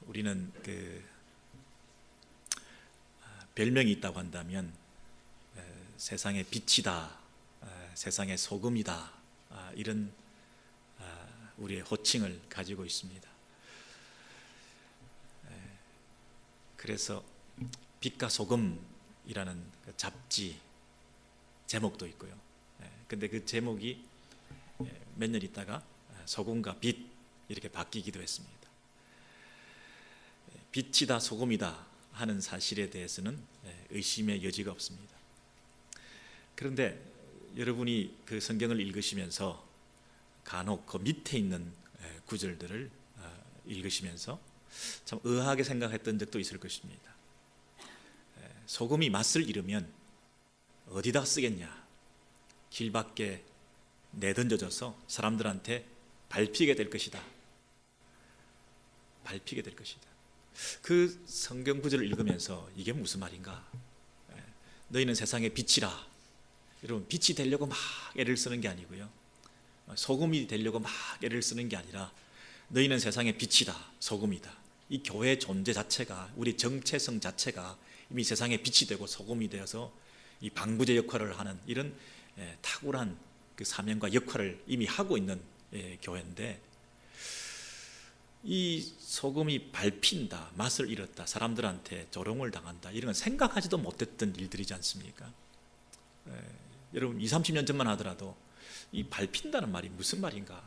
우리는 별명이 있다고 한다면 세상의 빛이다, 세상의 소금이다, 이런 우리의 호칭을 가지고 있습니다. 그래서 빛과 소금이라는 잡지 제목도 있고요. 근데 그 제목이 몇 년 있다가 소금과 빛 이렇게 바뀌기도 했습니다. 빛이다 소금이다 하는 사실에 대해서는 의심의 여지가 없습니다. 그런데 여러분이 그 성경을 읽으시면서 간혹 그 밑에 있는 구절들을 읽으시면서 참 의아하게 생각했던 적도 있을 것입니다. 소금이 맛을 잃으면 어디다 쓰겠냐? 길 밖에 내던져져서 사람들한테 밟히게 될 것이다. 밟히게 될 것이다. 그 성경 구절을 읽으면서 이게 무슨 말인가? 너희는 세상의 빛이라. 여러분, 빛이 되려고 막 애를 쓰는 게 아니고요, 소금이 되려고 막 애를 쓰는 게 아니라 너희는 세상의 빛이다, 소금이다. 이 교회의 존재 자체가, 우리 정체성 자체가 이미 세상의 빛이 되고 소금이 되어서 이 방부제 역할을 하는 이런 탁월한 그 사명과 역할을 이미 하고 있는 교회인데, 이 소금이 밟힌다, 맛을 잃었다, 사람들한테 조롱을 당한다, 이런 건 생각하지도 못했던 일들이지 않습니까? 여러분 20, 30년 전만 하더라도 이 밟힌다는 말이 무슨 말인가?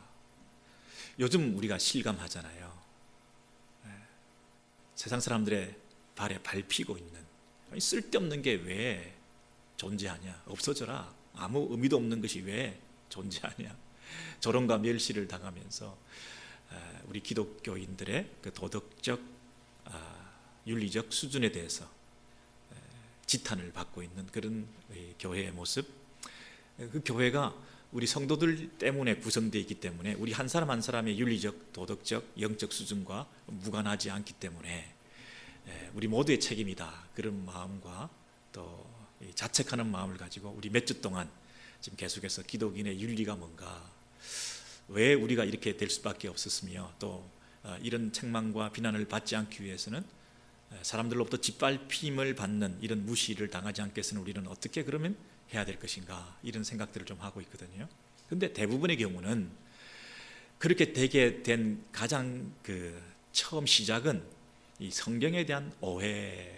요즘 우리가 실감하잖아요. 세상 사람들의 발에 밟히고 있는, 쓸데없는 게 왜 존재하냐? 없어져라. 아무 의미도 없는 것이 왜 존재하냐? 조롱과 멸시를 당하면서 우리 기독교인들의 그 도덕적, 윤리적 수준에 대해서 지탄을 받고 있는 그런 교회의 모습. 그 교회가 우리 성도들 때문에 구성되어 있기 때문에 우리 한 사람 한 사람의 윤리적, 도덕적, 영적 수준과 무관하지 않기 때문에 우리 모두의 책임이다, 그런 마음과 또 자책하는 마음을 가지고 우리 몇 주 동안 지금 계속해서 기독인의 윤리가 뭔가, 왜 우리가 이렇게 될 수밖에 없었으며, 또 이런 책망과 비난을 받지 않기 위해서는 사람들로부터 짓밟힘을 받는 이런 무시를 당하지 않게 해서는 우리는 어떻게 그러면 해야 될 것인가, 이런 생각들을 좀 하고 있거든요. 그런데 대부분의 경우는 그렇게 되게 된 가장 처음 시작은 이 성경에 대한 오해,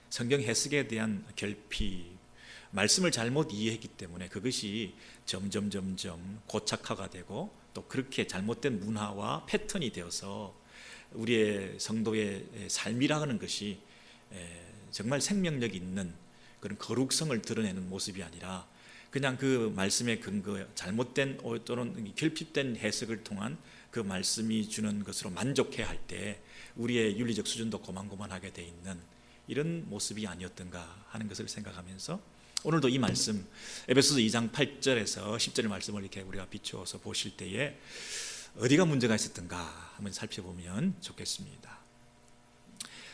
성경 해석에 대한 결핍, 말씀을 잘못 이해했기 때문에 그것이 점점 고착화가 되고, 또 그렇게 잘못된 문화와 패턴이 되어서 우리의 성도의 삶이라 하는 것이 정말 생명력 있는 그런 거룩성을 드러내는 모습이 아니라 그냥 그 말씀의 근거, 잘못된 또는 결핍된 해석을 통한 그 말씀이 주는 것으로 만족해야 할 때 우리의 윤리적 수준도 고만고만하게 돼 있는 이런 모습이 아니었던가 하는 것을 생각하면서, 오늘도 이 말씀 에베소서 2장 8절에서 10절의 말씀을 이렇게 우리가 비추어서 보실 때에 어디가 문제가 있었던가 한번 살펴보면 좋겠습니다.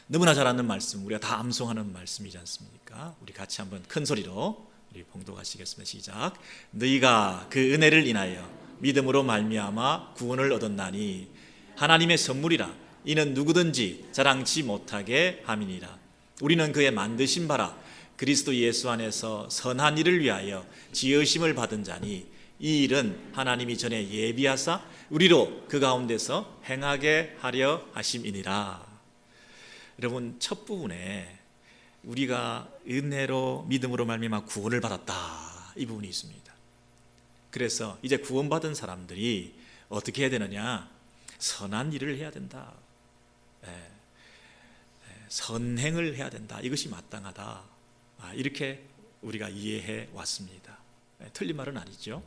너무나 잘 아는 말씀, 우리가 다 암송하는 말씀이지 않습니까? 우리 같이 한번 큰 소리로 우리 봉독하시겠습니다. 시작. 너희가 그 은혜를 인하여 믿음으로 말미암아 구원을 얻었나니 하나님의 선물이라. 이는 누구든지 자랑치 못하게 함이니라. 우리는 그의 만드신 바라 그리스도 예수 안에서 선한 일을 위하여 지으심을 받은 자니 이 일은 하나님이 전에 예비하사 우리로 그 가운데서 행하게 하려 하심이니라. 여러분, 첫 부분에 우리가 은혜로 믿음으로 말미암아 구원을 받았다, 이 부분이 있습니다. 그래서 이제 구원받은 사람들이 어떻게 해야 되느냐? 선한 일을 해야 된다, 선행을 해야 된다, 이것이 마땅하다, 이렇게 우리가 이해해 왔습니다. 틀린 말은 아니죠.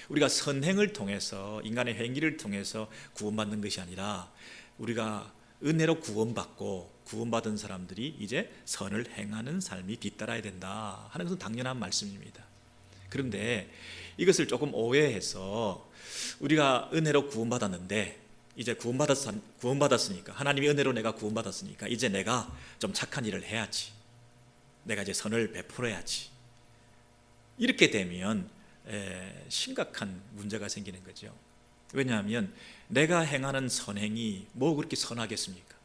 우리가 선행을 통해서, 인간의 행위를 통해서 구원받는 것이 아니라 우리가 은혜로 구원받고 구원받은 사람들이 이제 선을 행하는 삶이 뒤따라야 된다 하는 것은 당연한 말씀입니다. 그런데 이것을 조금 오해해서 우리가 은혜로 구원받았는데 이제 구원받았으니까, 하나님의 은혜로 내가 구원받았으니까 이제 내가 좀 착한 일을 해야지, 내가 이제 선을 베풀어야지, 이렇게 되면 심각한 문제가 생기는 거죠. 왜냐하면 내가 행하는 선행이 뭐 그렇게 선하겠습니까?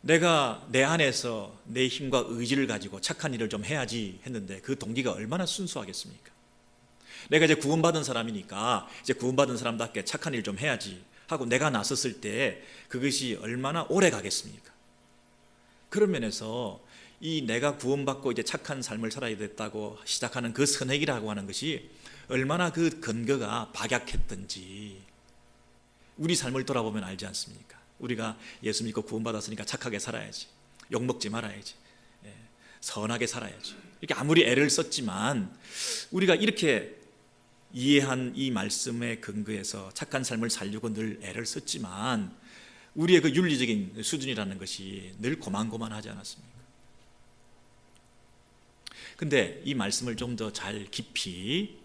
내가 내 안에서 내 힘과 의지를 가지고 착한 일을 좀 해야지 했는데 그 동기가 얼마나 순수하겠습니까? 내가 이제 구원받은 사람이니까 이제 구원받은 사람답게 착한 일 좀 해야지 하고 내가 나섰을 때 그것이 얼마나 오래 가겠습니까? 그런 면에서 이 내가 구원받고 이제 착한 삶을 살아야 됐다고 시작하는 그 선행이라고 하는 것이 얼마나 그 근거가 박약했던지 우리 삶을 돌아보면 알지 않습니까? 우리가 예수 믿고 구원받았으니까 착하게 살아야지, 욕먹지 말아야지, 선하게 살아야지, 이렇게 아무리 애를 썼지만 우리가 이렇게 이해한 이 말씀에 근거해서 착한 삶을 살려고 늘 애를 썼지만 우리의 그 윤리적인 수준이라는 것이 늘 고만고만하지 않았습니까? 근데 이 말씀을 좀 더 잘 깊이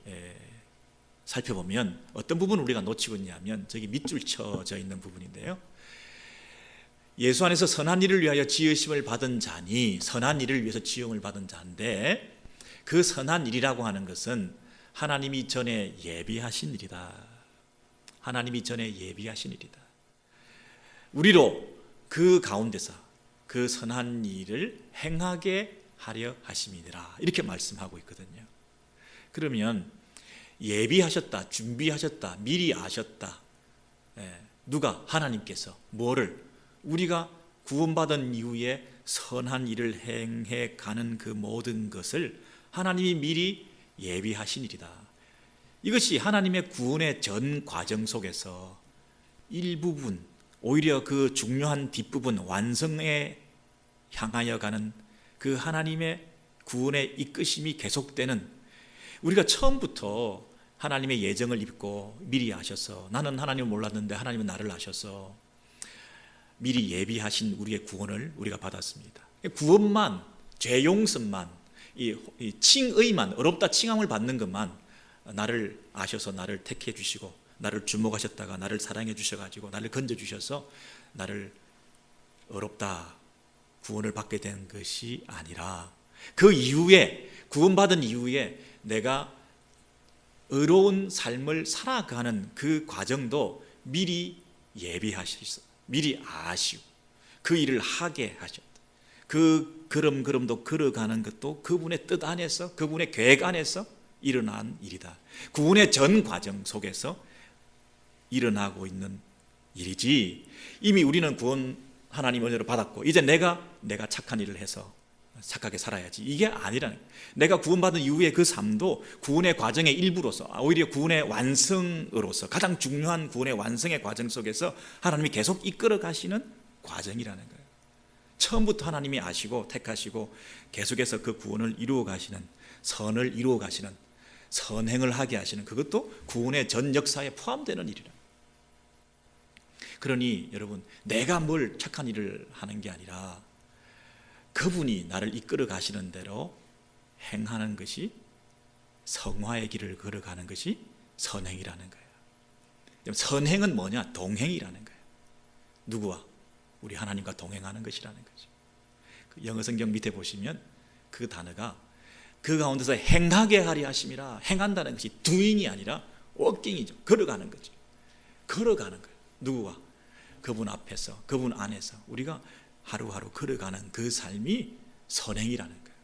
살펴보면 어떤 부분을 우리가 놓치고 있냐면 저기 밑줄 쳐져 있는 부분인데요. 예수 안에서 선한 일을 위하여 지으심을 받은 자니 선한 일을 위해서 지음을 받은 자인데 그 선한 일이라고 하는 것은 하나님이 전에 예비하신 일이다. 하나님이 전에 예비하신 일이다. 우리로 그 가운데서 그 선한 일을 행하게 하려 하심이니라 이렇게 말씀하고 있거든요. 그러면 예비하셨다, 준비하셨다, 미리 아셨다. 누가? 하나님께서 뭐를? 우리가 구원받은 이후에 선한 일을 행해 가는 그 모든 것을 하나님이 미리 예비하신 일이다. 이것이 하나님의 구원의 전 과정 속에서 일부분, 오히려 그 중요한 뒷부분 완성에 향하여 가는 그 하나님의 구원의 이끄심이 계속되는, 우리가 처음부터 하나님의 예정을 입고 미리 아셔서, 나는 하나님을 몰랐는데 하나님은 나를 아셔서 미리 예비하신 우리의 구원을 우리가 받았습니다. 구원만, 죄 용서만, 이 칭의만, 어렵다 칭함을 받는 것만 나를 아셔서 나를 택해 주시고 나를 주목하셨다가 나를 사랑해 주셔가지고 나를 건져 주셔서 나를 어렵다 구원을 받게 된 것이 아니라 그 이후에, 구원받은 이후에 내가 의로운 삶을 살아가는 그 과정도 미리 예비하셔서 미리 아시고 그 일을 하게 하셨다. 그 걸음걸음도 걸어가는 것도 그분의 뜻 안에서, 그분의 계획 안에서 일어난 일이다. 구원의 전 과정 속에서 일어나고 있는 일이지, 이미 우리는 구원 하나님 은혜로 받았고 이제 내가 착한 일을 해서 착하게 살아야지, 이게 아니라는 거예요. 내가 구원받은 이후에 그 삶도 구원의 과정의 일부로서, 오히려 구원의 완성으로서, 가장 중요한 구원의 완성의 과정 속에서 하나님이 계속 이끌어 가시는 과정이라는 거예요. 처음부터 하나님이 아시고 택하시고 계속해서 그 구원을 이루어 가시는, 선을 이루어 가시는, 선행을 하게 하시는, 그것도 구원의 전 역사에 포함되는 일이라. 그러니 여러분, 내가 뭘 착한 일을 하는 게 아니라 그분이 나를 이끌어 가시는 대로 행하는 것이, 성화의 길을 걸어가는 것이 선행이라는 거예요. 선행은 뭐냐? 동행이라는 거예요. 누구와? 우리 하나님과 동행하는 것이라는 거죠. 그 영어 성경 밑에 보시면 그 단어가 그 가운데서 행하게 하리 하심이라, 행한다는 것이 doing이 아니라 walking이죠. 걸어가는 거죠. 걸어가는 거예요. 누구와? 그분 앞에서, 그분 안에서 우리가 하루하루 걸어가는 그 삶이 선행이라는 거예요.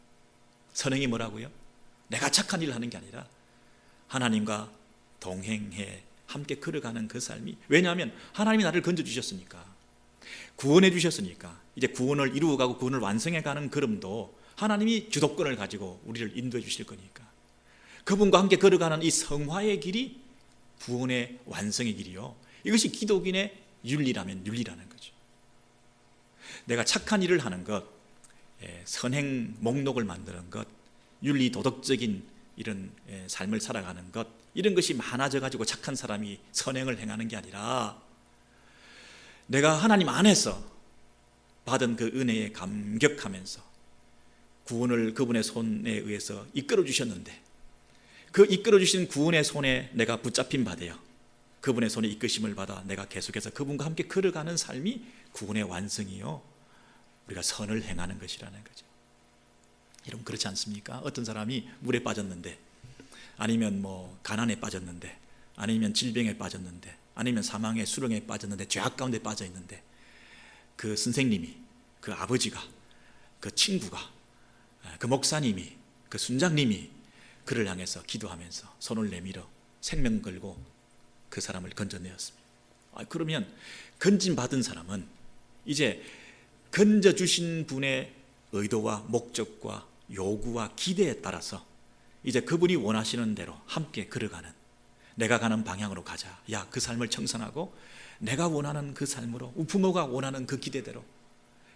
선행이 뭐라고요? 내가 착한 일을 하는 게 아니라 하나님과 동행해 함께 걸어가는 그 삶이, 왜냐하면 하나님이 나를 건져주셨으니까, 구원해 주셨으니까, 이제 구원을 이루어가고 구원을 완성해가는 걸음도 하나님이 주도권을 가지고 우리를 인도해 주실 거니까, 그분과 함께 걸어가는 이 성화의 길이 구원의 완성의 길이요, 이것이 기독인의 윤리라면 윤리라는 거죠. 내가 착한 일을 하는 것, 선행 목록을 만드는 것, 윤리 도덕적인 이런 삶을 살아가는 것, 이런 것이 많아져 가지고 착한 사람이 선행을 행하는 게 아니라 내가 하나님 안에서 받은 그 은혜에 감격하면서 구원을 그분의 손에 의해서 이끌어 주셨는데, 그 이끌어 주신 구원의 손에 내가 붙잡힌 바 되어 그분의 손에 이끄심을 받아 내가 계속해서 그분과 함께 걸어가는 삶이 구원의 완성이요, 우리가 선을 행하는 것이라는 거죠. 여러분, 그렇지 않습니까? 어떤 사람이 물에 빠졌는데, 아니면 뭐 가난에 빠졌는데, 아니면 질병에 빠졌는데, 아니면 사망의 수렁에 빠졌는데, 죄악 가운데 빠져 있는데, 그 선생님이, 그 아버지가, 그 친구가, 그 목사님이, 그 순장님이 그를 향해서 기도하면서 손을 내밀어 생명 걸고 그 사람을 건져내었습니다. 그러면 건진받은 사람은 이제 건져주신 분의 의도와 목적과 요구와 기대에 따라서 이제 그분이 원하시는 대로 함께 걸어가는, 내가 가는 방향으로 가자. 야, 그 삶을 청산하고 내가 원하는 그 삶으로, 부모가 원하는 그 기대대로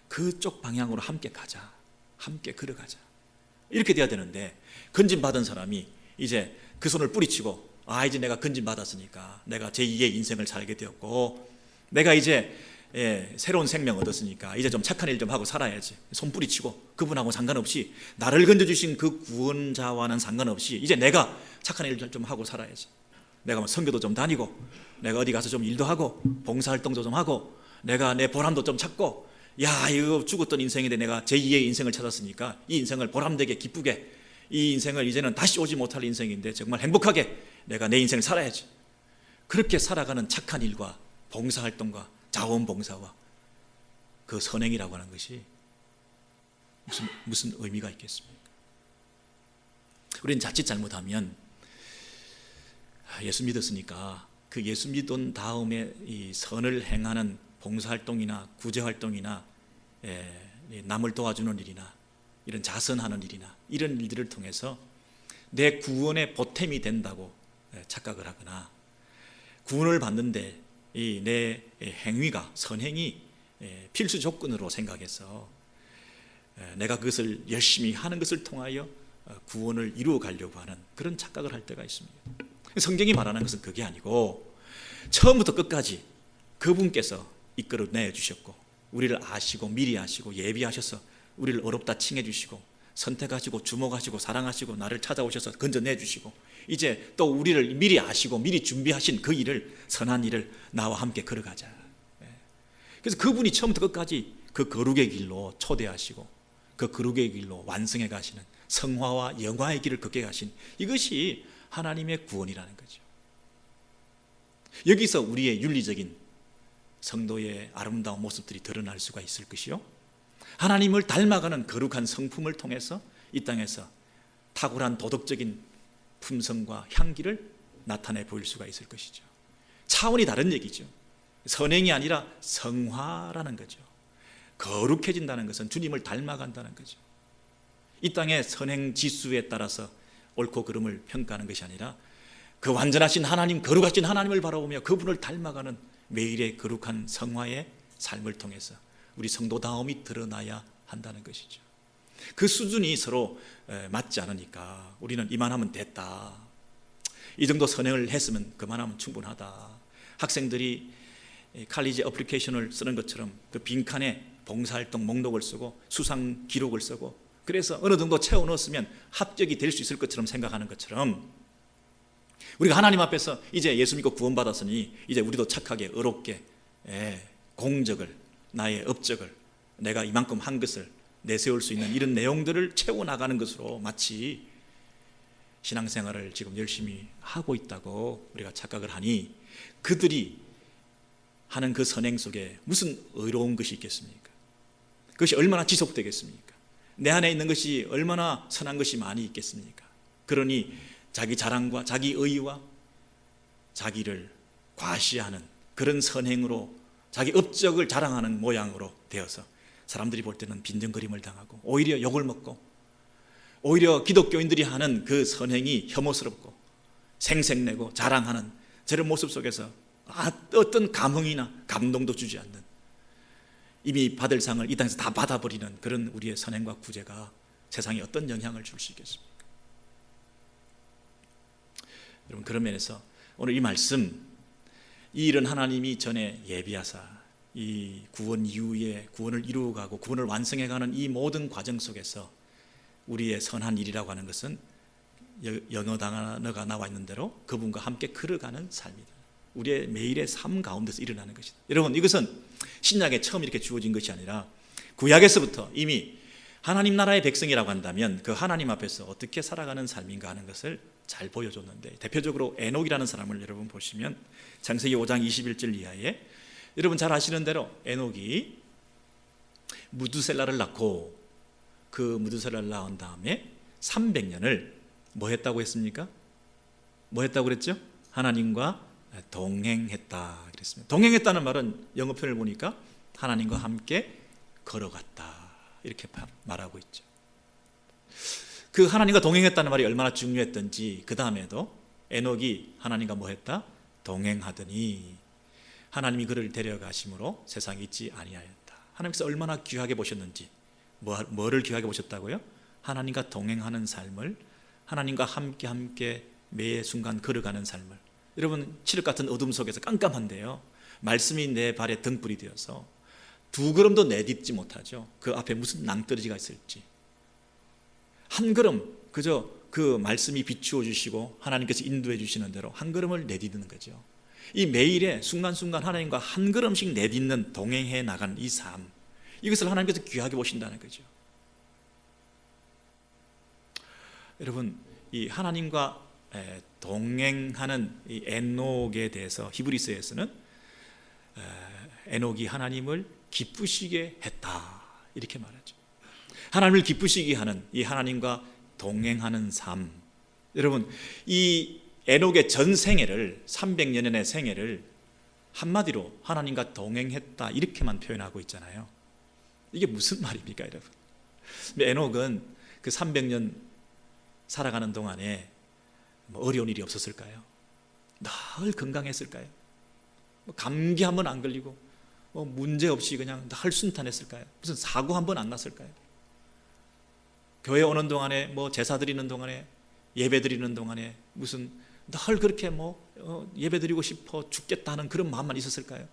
그쪽 방향으로 함께 가자. 함께 걸어가자. 이렇게 돼야 되는데, 건진받은 사람이 이제 그 손을 뿌리치고, 이제 내가 건진받았으니까 내가 제2의 인생을 살게 되었고, 내가 이제 새로운 생명 얻었으니까 이제 좀 착한 일 좀 하고 살아야지. 손 뿌리치고 그분하고 상관없이, 나를 건져주신 그 구원자와는 상관없이 이제 내가 착한 일 좀 하고 살아야지. 내가 뭐 선교도 좀 다니고, 내가 어디 가서 좀 일도 하고, 봉사활동도 좀 하고, 내가 내 보람도 좀 찾고, 야, 이거 죽었던 인생인데 내가 제2의 인생을 찾았으니까 이 인생을 보람되게 기쁘게, 이 인생을 이제는 다시 오지 못할 인생인데 정말 행복하게 내가 내 인생을 살아야지. 그렇게 살아가는 착한 일과 봉사활동과 자원봉사와 그 선행이라고 하는 것이 무슨 의미가 있겠습니까? 우리는 자칫 잘못하면 예수 믿었으니까 그 예수 믿은 다음에 이 선을 행하는 봉사활동이나 구제활동이나 남을 도와주는 일이나 이런 자선하는 일이나 이런 일들을 통해서 내 구원의 보탬이 된다고 착각을 하거나, 구원을 받는데 이 내 행위가, 선행이 필수 조건으로 생각해서 내가 그것을 열심히 하는 것을 통하여 구원을 이루어 가려고 하는 그런 착각을 할 때가 있습니다. 성경이 말하는 것은 그게 아니고, 처음부터 끝까지 그분께서 이끌어내 주셨고, 우리를 아시고 미리 아시고 예비하셔서 우리를 어렵다 칭해 주시고, 선택하시고 주목하시고 사랑하시고 나를 찾아오셔서 건져내 주시고, 이제 또 우리를 미리 아시고 미리 준비하신 그 일을, 선한 일을 나와 함께 걸어가자. 그래서 그분이 처음부터 끝까지 그 거룩의 길로 초대하시고 그 거룩의 길로 완성해 가시는, 성화와 영화의 길을 걷게 가신, 이것이 하나님의 구원이라는 거죠. 여기서 우리의 윤리적인 성도의 아름다운 모습들이 드러날 수가 있을 것이요, 하나님을 닮아가는 거룩한 성품을 통해서 이 땅에서 탁월한 도덕적인 품성과 향기를 나타내 보일 수가 있을 것이죠. 차원이 다른 얘기죠. 선행이 아니라 성화라는 거죠. 거룩해진다는 것은 주님을 닮아간다는 거죠. 이 땅의 선행 지수에 따라서 옳고 그름을 평가하는 것이 아니라 그 완전하신 하나님, 거룩하신 하나님을 바라보며 그분을 닮아가는 매일의 거룩한 성화의 삶을 통해서 우리 성도다움이 드러나야 한다는 것이죠. 그 수준이 서로 맞지 않으니까 우리는 이만하면 됐다, 이 정도 선행을 했으면 그만하면 충분하다, 학생들이 칼리지 어플리케이션을 쓰는 것처럼 그 빈칸에 봉사활동 목록을 쓰고 수상 기록을 쓰고, 그래서 어느 정도 채워 넣었으면 합격이 될 수 있을 것처럼 생각하는 것처럼, 우리가 하나님 앞에서 이제 예수 믿고 구원받았으니 이제 우리도 착하게 의롭게 공적을, 나의 업적을, 내가 이만큼 한 것을 내세울 수 있는 이런 내용들을 채워나가는 것으로 마치 신앙생활을 지금 열심히 하고 있다고 우리가 착각을 하니, 그들이 하는 그 선행 속에 무슨 의로운 것이 있겠습니까? 그것이 얼마나 지속되겠습니까? 내 안에 있는 것이 얼마나 선한 것이 많이 있겠습니까? 그러니 자기 자랑과 자기 의와 자기를 과시하는 그런 선행으로 자기 업적을 자랑하는 모양으로 되어서 사람들이 볼 때는 빈정거림을 당하고 오히려 욕을 먹고, 오히려 기독교인들이 하는 그 선행이 혐오스럽고 생색내고 자랑하는 저런 모습 속에서 어떤 감흥이나 감동도 주지 않는, 이미 받을 상을 이 땅에서 다 받아버리는 그런 우리의 선행과 구제가 세상에 어떤 영향을 줄 수 있겠습니까? 여러분, 그런 면에서 오늘 이 말씀, 이 일은 하나님이 전에 예비하사 이 구원 이후에 구원을 이루어가고 구원을 완성해가는 이 모든 과정 속에서 우리의 선한 일이라고 하는 것은 영어 단어가 나와 있는 대로 그분과 함께 걸어가는 삶이다. 우리의 매일의 삶 가운데서 일어나는 것이다. 여러분, 이것은 신약에 처음 이렇게 주어진 것이 아니라 구약에서부터 이미 하나님 나라의 백성이라고 한다면 그 하나님 앞에서 어떻게 살아가는 삶인가 하는 것을 잘 보여줬는데, 대표적으로 에녹이라는 사람을 여러분 보시면 창세기 5장 21절 이하에 여러분 잘 아시는 대로 에녹이 무두셀라를 낳고 그 무두셀라를 낳은 다음에 300년을 뭐 했다고 했습니까? 뭐 했다고 그랬죠? 하나님과 동행했다 그랬습니다. 동행했다는 말은 영어 표현을 보니까 하나님과 함께 걸어갔다 이렇게 말하고 있죠. 그 하나님과 동행했다는 말이 얼마나 중요했던지 그 다음에도 에녹이 하나님과 뭐 했다? 동행하더니 하나님이 그를 데려가심으로 세상에 있지 아니하였다. 하나님께서 얼마나 귀하게 보셨는지, 뭐를 귀하게 보셨다고요? 하나님과 동행하는 삶을, 하나님과 함께 매 순간 걸어가는 삶을. 여러분, 칠흑 같은 어둠 속에서 깜깜한데요, 말씀이 내 발에 등불이 되어서 두 걸음도 내딛지 못하죠. 그 앞에 무슨 낭떠러지가 있을지. 한 걸음 그저 그 말씀이 비추어 주시고 하나님께서 인도해 주시는 대로 한 걸음을 내딛는 거죠. 이 매일의 순간순간 하나님과 한 걸음씩 내딛는, 동행해 나가는 이 삶, 이것을 하나님께서 귀하게 보신다는 거죠. 여러분, 이 하나님과 동행하는 이 에녹에 대해서 히브리서에서는 에녹이 하나님을 기쁘시게 했다 이렇게 말하죠. 하나님을 기쁘시게 하는 이 하나님과 동행하는 삶. 여러분, 이 에녹의 전 생애를, 300년의 생애를 한마디로 하나님과 동행했다 이렇게만 표현하고 있잖아요. 이게 무슨 말입니까, 여러분? 에녹은 그 300년 살아가는 동안에 뭐 어려운 일이 없었을까요? 늘 건강했을까요? 감기 한 번 안 걸리고 문제 없이 그냥 늘 순탄했을까요? 무슨 사고 한 번 안 났을까요? 교회 오는 동안에 제사 드리는 동안에, 예배 드리는 동안에 무슨 늘 그렇게 예배 드리고 싶어 죽겠다 하는 그런 마음만 있었을까요?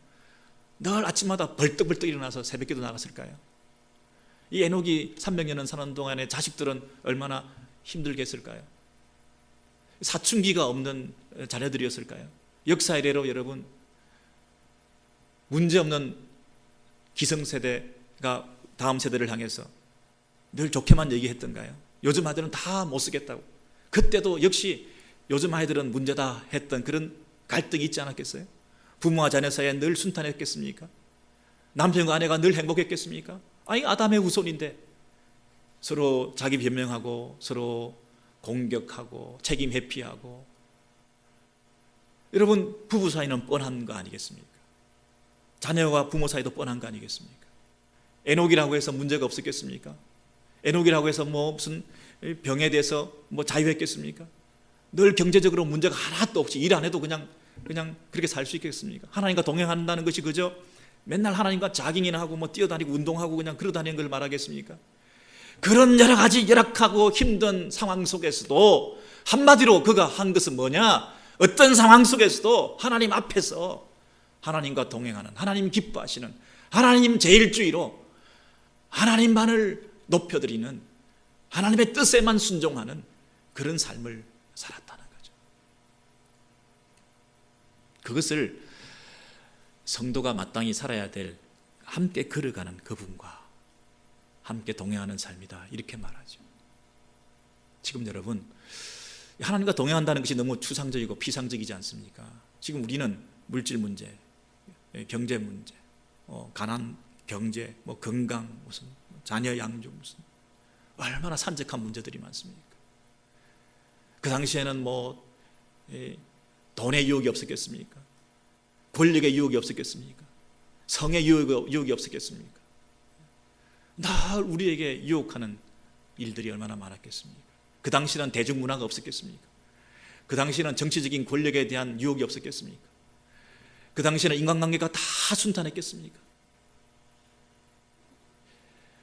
늘 아침마다 벌떡벌떡 일어나서 새벽기도 나갔을까요? 이 에녹이 300년을 사는 동안에 자식들은 얼마나 힘들게 했을까요? 사춘기가 없는 자녀들이었을까요? 역사 이래로 여러분, 문제없는 기성세대가 다음 세대를 향해서 늘 좋게만 얘기했던가요? 요즘 아이들은 다 못 쓰겠다고. 그때도 역시 요즘 아이들은 문제다 했던 그런 갈등이 있지 않았겠어요? 부모와 자녀 사이에 늘 순탄했겠습니까? 남편과 아내가 늘 행복했겠습니까? 아니, 아담의 후손인데 서로 자기 변명하고 서로 공격하고 책임 회피하고. 여러분, 부부 사이는 뻔한 거 아니겠습니까? 자녀와 부모 사이도 뻔한 거 아니겠습니까? 에녹이라고 해서 문제가 없었겠습니까? 에녹이라고 해서 무슨 병에 대해서 자유했겠습니까? 늘 경제적으로 문제가 하나도 없이 일 안 해도 그냥 그렇게 살 수 있겠습니까? 하나님과 동행한다는 것이 그저 맨날 하나님과 자깅이나 하고 뛰어다니고 운동하고 그냥 그러다니는 걸 말하겠습니까? 그런 여러 가지 열악하고 힘든 상황 속에서도 한마디로 그가 한 것은 뭐냐? 어떤 상황 속에서도 하나님 앞에서 하나님과 동행하는, 하나님 기뻐하시는, 하나님 제일주의로 하나님만을 높여드리는, 하나님의 뜻에만 순종하는 그런 삶을 살았다는 거죠. 그것을 성도가 마땅히 살아야 될, 함께 걸어가는 그분과 함께 동행하는 삶이다 이렇게 말하죠. 지금 여러분, 하나님과 동행한다는 것이 너무 추상적이고 피상적이지 않습니까? 지금 우리는 물질 문제, 경제 문제, 가난, 경제, 건강, 무슨 자녀 양육, 무슨 얼마나 산적한 문제들이 많습니까? 그 당시에는 돈의 유혹이 없었겠습니까? 권력의 유혹이 없었겠습니까? 성의 유혹이 없었겠습니까? 늘 우리에게 유혹하는 일들이 얼마나 많았겠습니까? 그 당시에는 대중문화가 없었겠습니까? 그 당시에는 정치적인 권력에 대한 유혹이 없었겠습니까? 그 당시에는 인간관계가 다 순탄했겠습니까?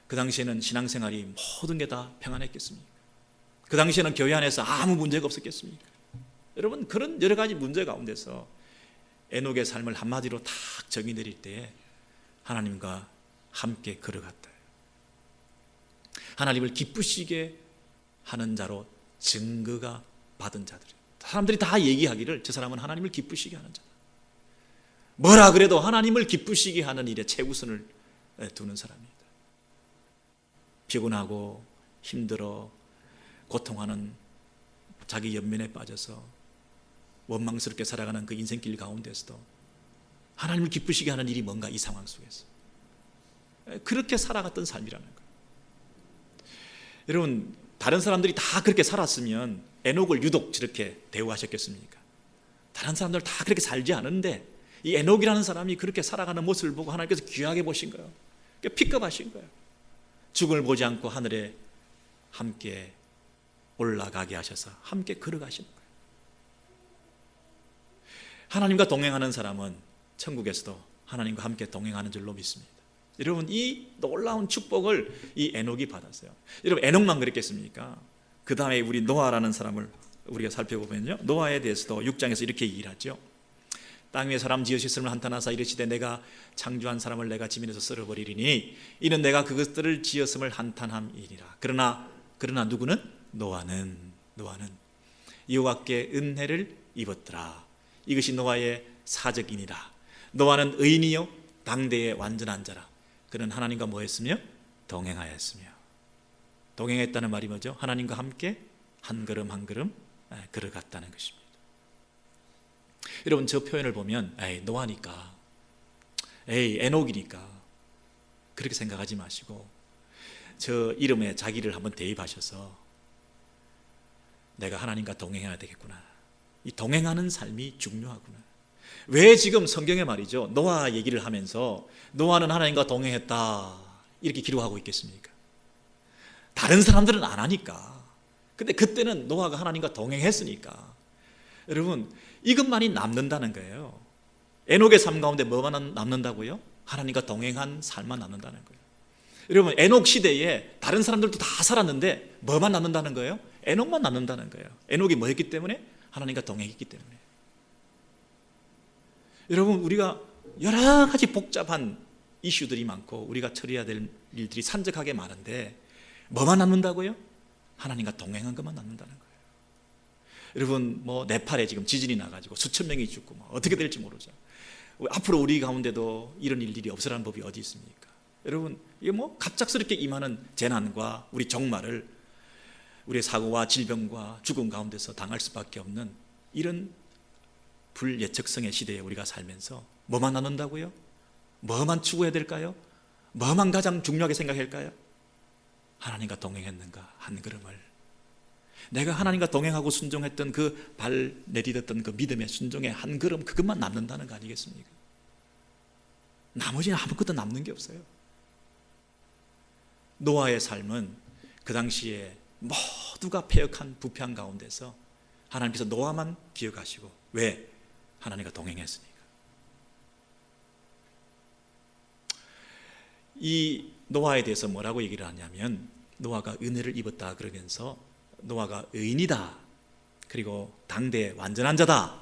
그 당시에는 신앙생활이 모든 게 다 평안했겠습니까? 그 당시에는 교회 안에서 아무 문제가 없었겠습니까? 여러분, 그런 여러 가지 문제 가운데서 에녹의 삶을 한마디로 딱 정의 내릴 때에 하나님과 함께 걸어갔다. 하나님을 기쁘시게 하는 자로 증거가 받은 자들. 사람들이 다 얘기하기를 저 사람은 하나님을 기쁘시게 하는 자다. 뭐라 그래도 하나님을 기쁘시게 하는 일에 최우선을 두는 사람입니다. 피곤하고 힘들어 고통하는 자기 연민에 빠져서 원망스럽게 살아가는 그 인생길 가운데서도 하나님을 기쁘시게 하는 일이 뭔가, 이 상황 속에서 그렇게 살아갔던 삶이라는 거예요. 여러분, 다른 사람들이 다 그렇게 살았으면 에녹을 유독 저렇게 대우하셨겠습니까? 다른 사람들 다 그렇게 살지 않은데 이 에녹이라는 사람이 그렇게 살아가는 모습을 보고 하나님께서 귀하게 보신 거예요. 픽업하신 거예요. 죽음을 보지 않고 하늘에 함께 올라가게 하셔서 함께 걸어가시는 거예요. 하나님과 동행하는 사람은 천국에서도 하나님과 함께 동행하는 줄로 믿습니다. 여러분, 이 놀라운 축복을 이 에녹이 받았어요. 여러분, 에녹만 그랬겠습니까? 그 다음에 우리 노아라는 사람을 우리가 살펴보면요, 노아에 대해서도 6장에서 이렇게 얘기를 하죠. 땅 위에 사람 지으셨음을 한탄하사 이르시되 내가 창조한 사람을 내가 지면에서 썰어버리리니 이는 내가 그것들을 지었음을 한탄함이니라. 그러나 누구는? 노아는 여호와께 은혜를 입었더라. 이것이 노아의 사적이니라. 노아는 의인이요 당대의 완전한 자라. 그는 하나님과 뭐 했으며? 동행하였으며. 동행했다는 말이 뭐죠? 하나님과 함께 한 걸음 한 걸음 걸어갔다는 것입니다. 여러분, 저 표현을 보면 노아니까, 에녹이니까 그렇게 생각하지 마시고 저 이름에 자기를 한번 대입하셔서 내가 하나님과 동행해야 되겠구나. 이 동행하는 삶이 중요하구나. 왜 지금 성경에 말이죠, 노아 얘기를 하면서 노아는 하나님과 동행했다 이렇게 기록하고 있겠습니까? 다른 사람들은 안 하니까. 근데 그때는 노아가 하나님과 동행했으니까. 여러분, 이것만이 남는다는 거예요. 에녹의 삶 가운데 뭐만 남는다고요? 하나님과 동행한 삶만 남는다는 거예요. 여러분, 에녹 시대에 다른 사람들도 다 살았는데 뭐만 남는다는 거예요? 에녹만 남는다는 거예요. 에녹이 뭐 했기 때문에? 하나님과 동행했기 때문에. 여러분, 우리가 여러 가지 복잡한 이슈들이 많고 우리가 처리해야 될 일들이 산적하게 많은데 뭐만 남는다고요? 하나님과 동행한 것만 남는다는 거예요. 여러분, 뭐 네팔에 지금 지진이 나가지고 수천 명이 죽고 뭐 어떻게 될지 모르죠. 앞으로 우리 가운데도 이런 일들이 없으라는 법이 어디 있습니까? 여러분, 이게 뭐 갑작스럽게 임하는 재난과 우리 종말을 우리의 사고와 질병과 죽음 가운데서 당할 수밖에 없는 이런 불예측성의 시대에 우리가 살면서 뭐만 남는다고요? 뭐만 추구해야 될까요? 뭐만 가장 중요하게 생각할까요? 하나님과 동행했는가 한 걸음을. 내가 하나님과 동행하고 순종했던 그 발 내디뎠던 그 믿음의 순종의 한 걸음, 그것만 남는다는 거 아니겠습니까? 나머지는 아무것도 남는 게 없어요. 노아의 삶은 그 당시에 모두가 패역한 부패한 가운데서 하나님께서 노아만 기억하시고, 왜? 하나님과 동행했으니까. 이 노아에 대해서 뭐라고 얘기를 하냐면, 노아가 은혜를 입었다 그러면서 노아가 의인이다, 그리고 당대의 완전한 자다,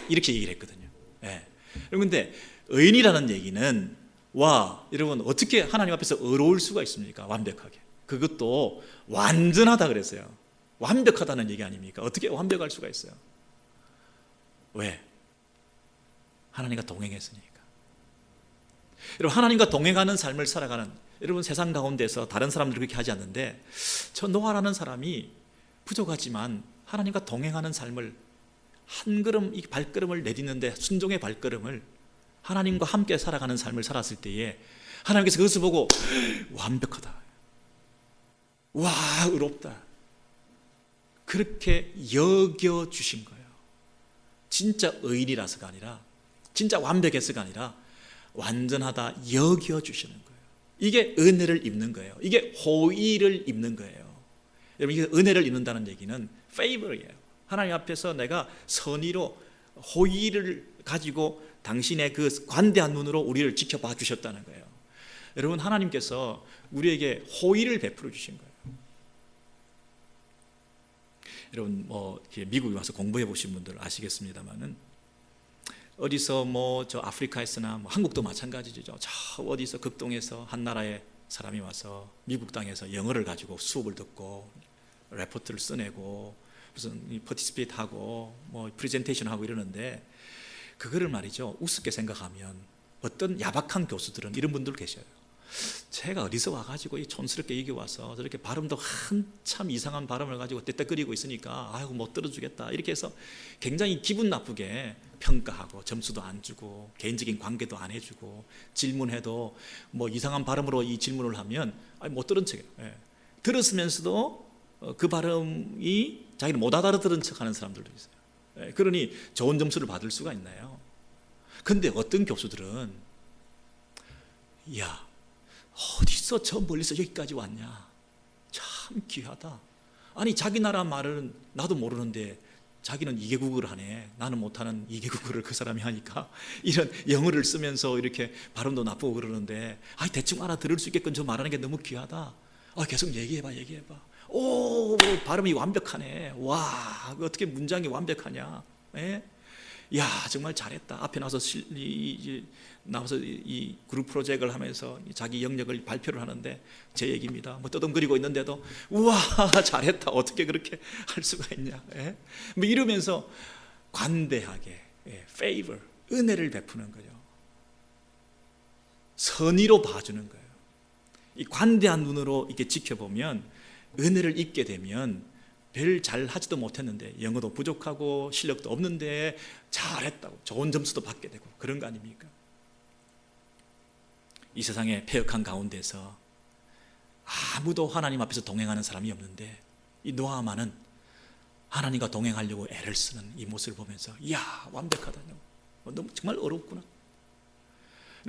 이렇게 얘기를 했거든요. 그런데 의인이라는 얘기는, 여러분, 어떻게 하나님 앞에서 의로울 수가 있습니까? 완벽하게. 그것도 완전하다 그랬어요. 완벽하다는 얘기 아닙니까? 어떻게 완벽할 수가 있어요? 왜? 하나님과 동행했으니까. 여러분, 하나님과 동행하는 삶을 살아가는, 여러분, 세상 가운데서 다른 사람들이 그렇게 하지 않는데, 저 노아라는 사람이 부족하지만 하나님과 동행하는 삶을, 한 걸음 이 발걸음을 내딛는데 순종의 발걸음을, 하나님과 함께 살아가는 삶을 살았을 때에 하나님께서 그것을 보고 완벽하다, 와, 의롭다, 그렇게 여겨주신 거예요. 진짜 의인이라서가 아니라, 진짜 완벽해서가 아니라 완전하다 여겨주시는 거예요. 이게 은혜를 입는 거예요. 이게 호의를 입는 거예요. 여러분, 이게 은혜를 입는다는 얘기는 favor이에요. 하나님 앞에서 내가 선의로 호의를 가지고 당신의 그 관대한 눈으로 우리를 지켜봐 주셨다는 거예요. 여러분, 하나님께서 우리에게 호의를 베풀어 주신 거예요. 여러분, 뭐 미국에 와서 공부해 보신 분들 아시겠습니다만은, 어디서 뭐 저 아프리카에서나 뭐 한국도 마찬가지죠. 저 어디서 극동에서 한 나라의 사람이 와서 미국 땅에서 영어를 가지고 수업을 듣고 레포트를 써내고 무슨 파티시페이트 하고 뭐 프레젠테이션 하고 이러는데, 그거를 말이죠, 우습게 생각하면 어떤 야박한 교수들은 이런 분들 계셔요. 쟤가 어디서 와가지고 이 촌스럽게 여기 와서 저렇게 발음도 한참 이상한 발음을 가지고 떼떼거리고 있으니까 아이고 못 들어주겠다 이렇게 해서 굉장히 기분 나쁘게 평가하고 점수도 안 주고 개인적인 관계도 안 해주고 질문해도 뭐 이상한 발음으로 이 질문을 하면 못 들은 척해요. 들었으면서도 그 발음이 자기는 못 알아들은 척하는 사람들도 있어요. 그러니 좋은 점수를 받을 수가 있나요? 근데 어떤 교수들은 야 어디서 저 멀리서 여기까지 왔냐, 참 귀하다. 아니 자기 나라 말은 나도 모르는데 자기는 2개국어를 하네. 나는 못하는 2개국어를 그 사람이 하니까 이런 영어를 쓰면서 이렇게 발음도 나쁘고 그러는데 대충 알아들을 수 있게끔 저 말하는 게 너무 귀하다. 계속 얘기해봐. 오, 발음이 완벽하네. 와, 어떻게 문장이 완벽하냐. 야, 정말 잘했다. 앞에 나와서 이 그룹 프로젝트를 하면서 자기 영역을 발표를 하는데 제 얘기입니다. 뭐 떠듬거리고 있는데도 우와, 잘했다. 어떻게 그렇게 할 수가 있냐. 뭐 이러면서 관대하게 favor, 은혜를 베푸는 거죠. 선의로 봐주는 거예요. 이 관대한 눈으로 이렇게 지켜보면 은혜를 입게 되면 별 잘하지도 못했는데 영어도 부족하고 실력도 없는데 잘했다고 좋은 점수도 받게 되고 그런 거 아닙니까? 이 세상의 패역한 가운데서 아무도 하나님 앞에서 동행하는 사람이 없는데 이 노아만은 하나님과 동행하려고 애를 쓰는 이 모습을 보면서 이야 완벽하다. 너무 정말 어렵구나.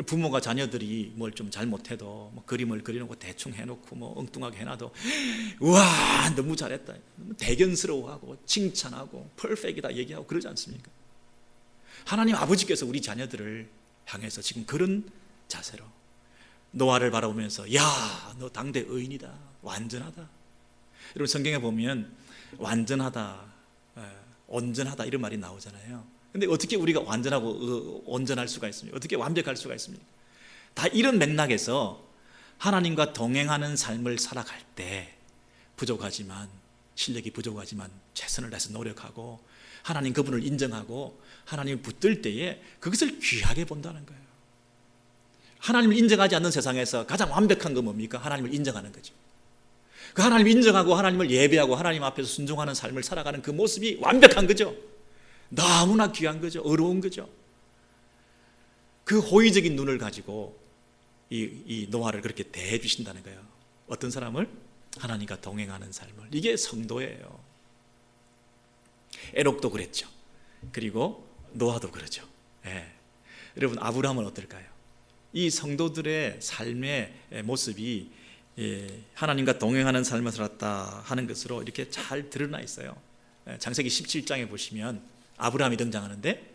부모가 자녀들이 뭘 좀 잘못해도 뭐 그림을 그리는 거 대충 해놓고 뭐 엉뚱하게 해놔도 우와 너무 잘했다 대견스러워하고 칭찬하고 퍼펙트이다 얘기하고 그러지 않습니까? 하나님 아버지께서 우리 자녀들을 향해서 지금 그런 자세로 노아를 바라보면서 야 너 당대 의인이다, 완전하다. 여러분 성경에 보면 완전하다, 온전하다 이런 말이 나오잖아요. 근데 어떻게 우리가 완전하고 온전할 수가 있습니까? 어떻게 완벽할 수가 있습니까? 다 이런 맥락에서 하나님과 동행하는 삶을 살아갈 때 부족하지만 실력이 부족하지만 최선을 다해서 노력하고 하나님 그분을 인정하고 하나님을 붙들 때에 그것을 귀하게 본다는 거예요. 하나님을 인정하지 않는 세상에서 가장 완벽한 건 뭡니까? 하나님을 인정하는 거죠. 그 하나님을 인정하고 하나님을 예배하고 하나님 앞에서 순종하는 삶을 살아가는 그 모습이 완벽한 거죠. 너무나 귀한 거죠. 어려운 거죠. 그 호의적인 눈을 가지고 이 노아를 그렇게 대해 주신다는 거예요. 어떤 사람을? 하나님과 동행하는 삶을. 이게 성도예요. 에녹도 그랬죠. 그리고 노아도 그러죠. 여러분 아브라함은 어떨까요? 이 성도들의 삶의 모습이 하나님과 동행하는 삶을 살았다 하는 것으로 이렇게 잘 드러나 있어요. 창세기 17장에 보시면 아브라함이 등장하는데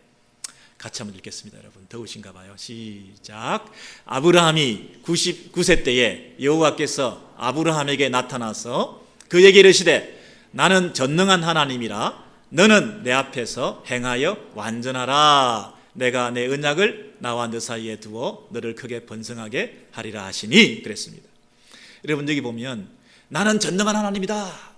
같이 한번 읽겠습니다. 여러분 더우신가 봐요. 시작. 아브라함이 99세 때에 여호와께서 아브라함에게 나타나서 그에게 이르시되 나는 전능한 하나님이라 너는 내 앞에서 행하여 완전하라. 내가 내 언약을 나와 너 사이에 두어 너를 크게 번성하게 하리라 하시니 그랬습니다. 여러분 여기 보면 나는 전능한 하나님이다.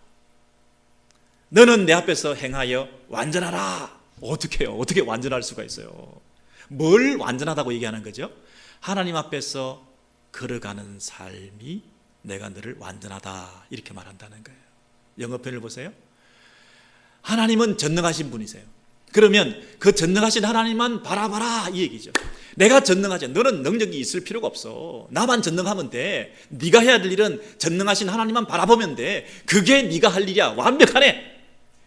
너는 내 앞에서 행하여 완전하라. 어떻게 해요? 어떻게 완전할 수가 있어요? 뭘 완전하다고 얘기하는 거죠? 하나님 앞에서 걸어가는 삶이 내가 너를 완전하다 이렇게 말한다는 거예요. 영어 표현을 보세요. 하나님은 전능하신 분이세요. 그러면 그 전능하신 하나님만 바라봐라 이 얘기죠. 내가 전능하지 너는 능력이 있을 필요가 없어. 나만 전능하면 돼. 네가 해야 될 일은 전능하신 하나님만 바라보면 돼. 그게 네가 할 일이야. 완벽하네.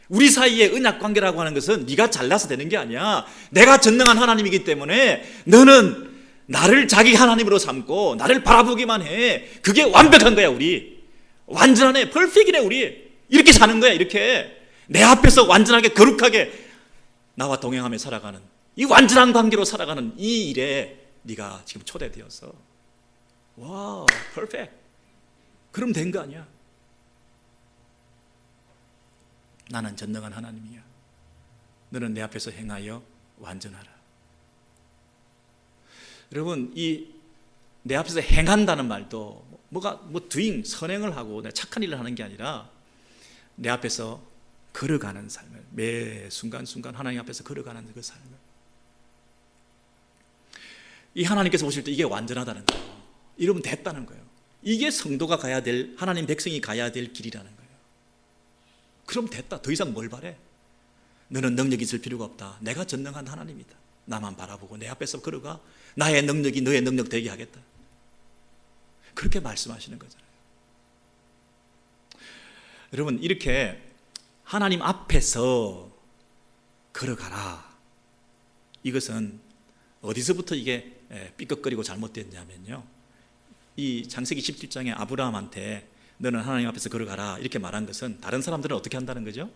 우리 사이의 언약관계라고 하는 것은 네가 잘나서 되는 게 아니야. 내가 전능한 하나님이기 때문에 너는 나를 자기 하나님으로 삼고 나를 바라보기만 해. 그게 완벽한 거야. 우리 완전하네. 퍼펙트네. 우리 이렇게 사는 거야. 이렇게 내 앞에서 완전하게 거룩하게 나와 동행하며 살아가는 이 완전한 관계로 살아가는 이 일에 네가 지금 초대되어서 와 퍼펙트 그럼 된 거 아니야. 나는 전능한 하나님이야. 너는 내 앞에서 행하여 완전하라. 여러분 이 내 앞에서 행한다는 말도 doing 선행을 하고 착한 일을 하는 게 아니라 내 앞에서 걸어가는 삶을 매 순간순간 하나님 앞에서 걸어가는 그 삶을 이 하나님께서 보실 때 이게 완전하다는 거예요. 이러면 됐다는 거예요. 이게 성도가 가야 될, 하나님 백성이 가야 될 길이라는 거예요. 그럼 됐다. 더 이상 뭘 바래? 너는 능력이 있을 필요가 없다. 내가 전능한 하나님이다. 나만 바라보고 내 앞에서 걸어가. 나의 능력이 너의 능력 되게 하겠다. 그렇게 말씀하시는 거잖아요. 여러분, 이렇게 하나님 앞에서 걸어가라. 이것은 어디서부터 이게 삐걱거리고 잘못됐냐면요, 이 창세기 17장에 아브라함한테 너는 하나님 앞에서 걸어가라 이렇게 말한 것은 다른 사람들은 어떻게 한다는 거죠?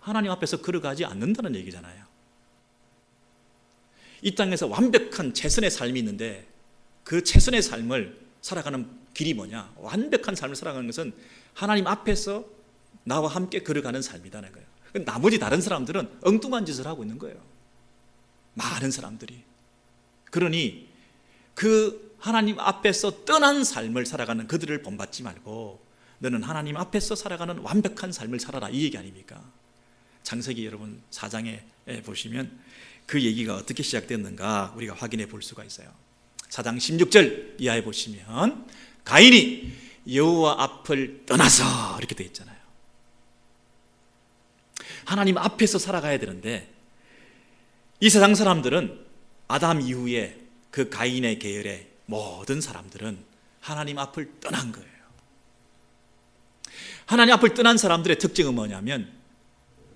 하나님 앞에서 걸어가지 않는다는 얘기잖아요. 이 땅에서 완벽한 최선의 삶이 있는데 그 최선의 삶을 살아가는 길이 뭐냐? 완벽한 삶을 살아가는 것은 하나님 앞에서 나와 함께 걸어가는 삶이라는 거예요. 나머지 다른 사람들은 엉뚱한 짓을 하고 있는 거예요. 많은 사람들이. 그러니 그 하나님 앞에서 떠난 삶을 살아가는 그들을 본받지 말고 너는 하나님 앞에서 살아가는 완벽한 삶을 살아라, 이 얘기 아닙니까? 창세기 여러분 4장에 보시면 그 얘기가 어떻게 시작됐는가 우리가 확인해 볼 수가 있어요. 4장 16절 이하에 보시면 가인이 여호와 앞을 떠나서 이렇게 되어 있잖아요. 하나님 앞에서 살아가야 되는데 이 세상 사람들은 아담 이후에 그 가인의 계열의 모든 사람들은 하나님 앞을 떠난 거예요. 하나님 앞을 떠난 사람들의 특징은 뭐냐면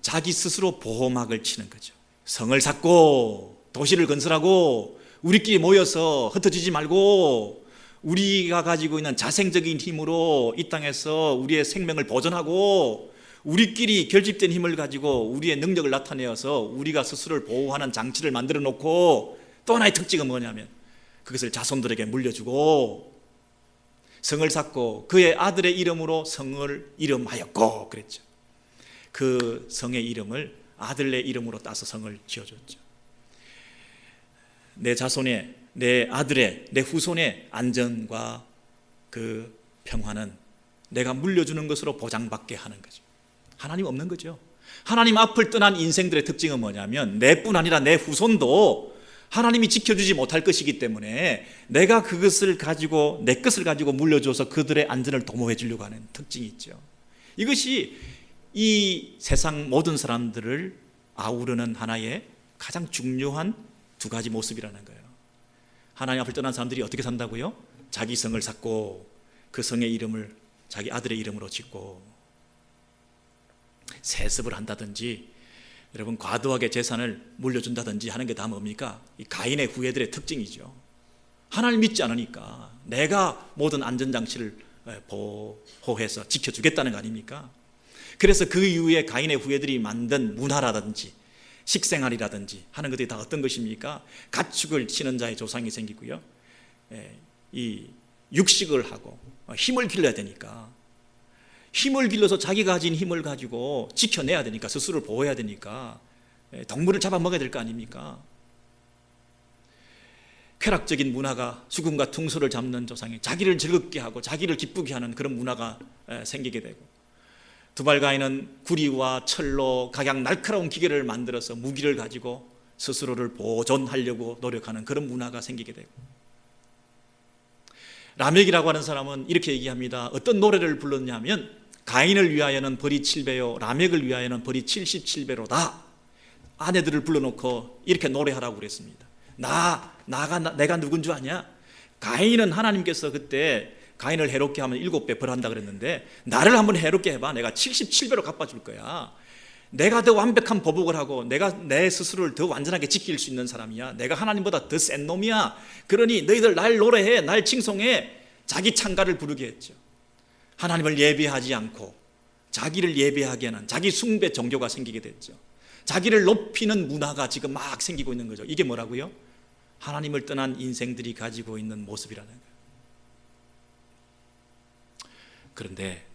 자기 스스로 보호막을 치는 거죠. 성을 쌓고 도시를 건설하고 우리끼리 모여서 흩어지지 말고 우리가 가지고 있는 자생적인 힘으로 이 땅에서 우리의 생명을 보존하고 우리끼리 결집된 힘을 가지고 우리의 능력을 나타내어서 우리가 스스로를 보호하는 장치를 만들어 놓고, 또 하나의 특징은 뭐냐면 그것을 자손들에게 물려주고 성을 쌓고 그의 아들의 이름으로 성을 이름하였고 그랬죠. 그 성의 이름을 아들의 이름으로 따서 성을 지어줬죠. 내 자손의, 내 아들의, 내 후손의 안전과 그 평화는 내가 물려주는 것으로 보장받게 하는 거죠. 하나님 없는 거죠. 하나님 앞을 떠난 인생들의 특징은 뭐냐면 내뿐 아니라 내 후손도 하나님이 지켜주지 못할 것이기 때문에 내가 그것을 가지고, 내 것을 가지고 물려줘서 그들의 안전을 도모해 주려고 하는 특징이 있죠. 이것이 이 세상 모든 사람들을 아우르는 하나의 가장 중요한 두 가지 모습이라는 거예요. 하나님 앞을 떠난 사람들이 어떻게 산다고요? 자기 성을 쌓고 그 성의 이름을 자기 아들의 이름으로 짓고 세습을 한다든지 여러분 과도하게 재산을 물려준다든지 하는 게 다 뭡니까? 이 가인의 후예들의 특징이죠. 하나님 믿지 않으니까 내가 모든 안전장치를 보호해서 지켜주겠다는 거 아닙니까? 그래서 그 이후에 가인의 후예들이 만든 문화라든지 식생활이라든지 하는 것들이 다 어떤 것입니까? 가축을 치는 자의 조상이 생기고요, 이 육식을 하고 힘을 길러야 되니까, 힘을 길러서 자기가 가진 힘을 가지고 지켜내야 되니까, 스스로를 보호해야 되니까 동물을 잡아먹어야 될 거 아닙니까? 쾌락적인 문화가 죽음과 퉁소를 잡는 조상이 자기를 즐겁게 하고 자기를 기쁘게 하는 그런 문화가 생기게 되고, 두발가인은 구리와 철로 각양 날카로운 기계를 만들어서 무기를 가지고 스스로를 보존하려고 노력하는 그런 문화가 생기게 되고, 라멕이라고 하는 사람은 이렇게 얘기합니다. 어떤 노래를 불렀냐면 가인을 위하여는 벌이 7배요 라멕을 위하여는 벌이 77배로다. 아내들을 불러놓고 이렇게 노래하라고 그랬습니다. 내가 누군 줄 아냐? 가인은 하나님께서 그때 가인을 해롭게 하면 7배 벌한다 그랬는데 나를 한번 해롭게 해봐. 내가 77배로 갚아줄 거야. 내가 더 완벽한 보복을 하고 내가 내 스스로를 더 완전하게 지킬 수 있는 사람이야. 내가 하나님보다 더 센 놈이야. 그러니 너희들 날 노래해, 날 칭송해. 자기 찬가를 부르게 했죠. 하나님을 예배하지 않고 자기를 예배하게 하는 자기 숭배 종교가 생기게 됐죠. 자기를 높이는 문화가 지금 막 생기고 있는 거죠. 이게 뭐라고요? 하나님을 떠난 인생들이 가지고 있는 모습이라는 거예요. 그런데